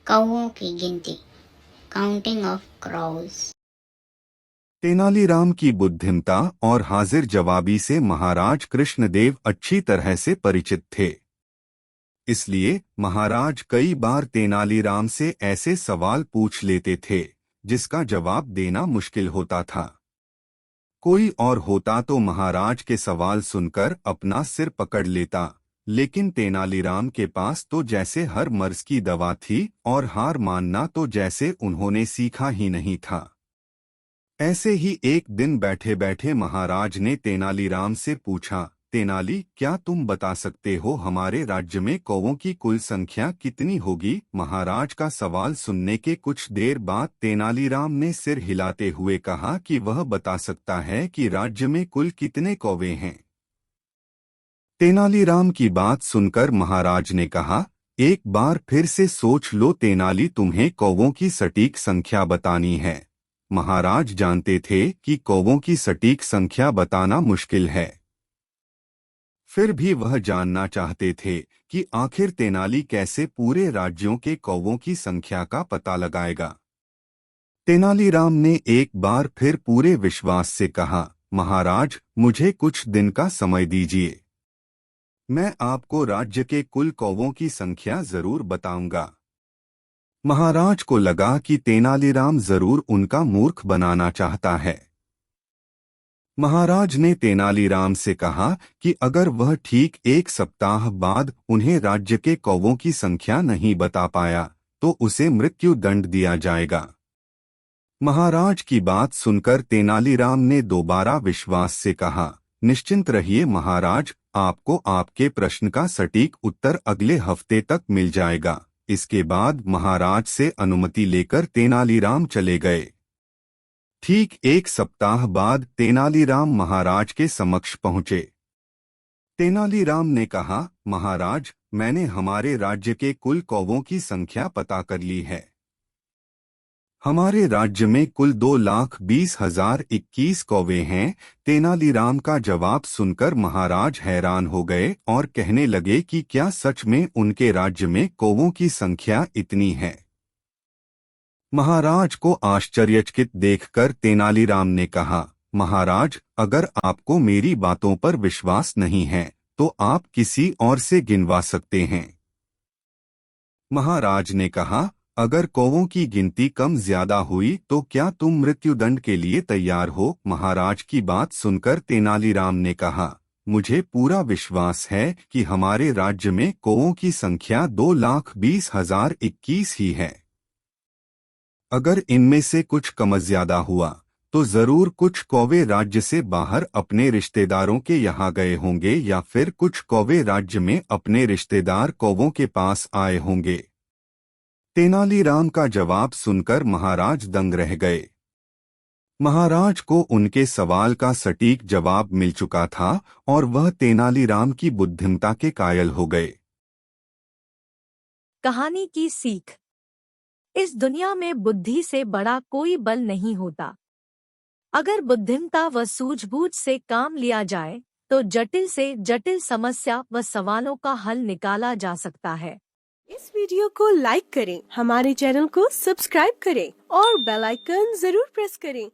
कौओं की गिनती, काउंटिंग ऑफ क्राउज। तेनालीराम की बुद्धिमता और हाजिर जवाबी से महाराज कृष्णदेव अच्छी तरह से परिचित थे। इसलिए महाराज कई बार तेनालीराम से ऐसे सवाल पूछ लेते थे जिसका जवाब देना मुश्किल होता था। कोई और होता तो महाराज के सवाल सुनकर अपना सिर पकड़ लेता, लेकिन तेनालीराम के पास तो जैसे हर मर्ज की दवा थी और हार मानना तो जैसे उन्होंने सीखा ही नहीं था। ऐसे ही एक दिन बैठे बैठे महाराज ने तेनालीराम से पूछा, तेनाली, क्या तुम बता सकते हो हमारे राज्य में कौवों की कुल संख्या कितनी होगी? महाराज का सवाल सुनने के कुछ देर बाद तेनालीराम ने सिर हिलाते हुए कहा कि वह बता सकता है कि राज्य में कुल कितने कौवे हैं। तेनालीराम की बात सुनकर महाराज ने कहा, एक बार फिर से सोच लो तेनाली, तुम्हें कौवों की सटीक संख्या बतानी है। महाराज जानते थे कि कौवों की सटीक संख्या बताना मुश्किल है, फिर भी वह जानना चाहते थे कि आखिर तेनाली कैसे पूरे राज्यों के कौवों की संख्या का पता लगाएगा। तेनालीराम ने एक बार फिर पूरे विश्वास से कहा, महाराज, मुझे कुछ दिन का समय दीजिए, मैं आपको राज्य के कुल कौवों की संख्या जरूर बताऊंगा। महाराज को लगा कि तेनालीराम जरूर उनका मूर्ख बनाना चाहता है। महाराज ने तेनालीराम से कहा कि अगर वह ठीक एक सप्ताह बाद उन्हें राज्य के कौवों की संख्या नहीं बता पाया तो उसे मृत्यु दंड दिया जाएगा। महाराज की बात सुनकर तेनालीराम ने दोबारा विश्वास से कहा, निश्चिंत रहिए महाराज, आपको आपके प्रश्न का सटीक उत्तर अगले हफ्ते तक मिल जाएगा। इसके बाद महाराज से अनुमति लेकर तेनालीराम चले गए। ठीक एक सप्ताह बाद तेनालीराम महाराज के समक्ष पहुंचे। तेनालीराम ने कहा, महाराज, मैंने हमारे राज्य के कुल कौवों की संख्या पता कर ली है। हमारे राज्य में कुल 2,20,021 कौवे हैं। तेनालीराम का जवाब सुनकर महाराज हैरान हो गए और कहने लगे कि क्या सच में उनके राज्य में कौवों की संख्या इतनी है? महाराज को आश्चर्यचकित देखकर तेनालीराम ने कहा, महाराज, अगर आपको मेरी बातों पर विश्वास नहीं है तो आप किसी और से गिनवा सकते हैं। महाराज ने कहा, अगर कौवों की गिनती कम ज्यादा हुई तो क्या तुम मृत्युदंड के लिए तैयार हो? महाराज की बात सुनकर तेनालीराम ने कहा, मुझे पूरा विश्वास है कि हमारे राज्य में कौवों की संख्या 2,20,021 ही है। अगर इनमें से कुछ कम ज्यादा हुआ तो जरूर कुछ कौवे राज्य से बाहर अपने रिश्तेदारों के यहाँ गए होंगे या फिर कुछ कौवे राज्य में अपने रिश्तेदार कौवों के पास आए होंगे। तेनालीराम का जवाब सुनकर महाराज दंग रह गए। महाराज को उनके सवाल का सटीक जवाब मिल चुका था और वह तेनालीराम की बुद्धिमता के कायल हो गए। कहानी की सीख। इस दुनिया में बुद्धि से बड़ा कोई बल नहीं होता। अगर बुद्धिमता व सूझबूझ से काम लिया जाए तो जटिल से जटिल समस्या व सवालों का हल निकाला जा सकता है। इस वीडियो को लाइक करें, हमारे चैनल को सब्सक्राइब करें और बेल आइकन जरूर प्रेस करें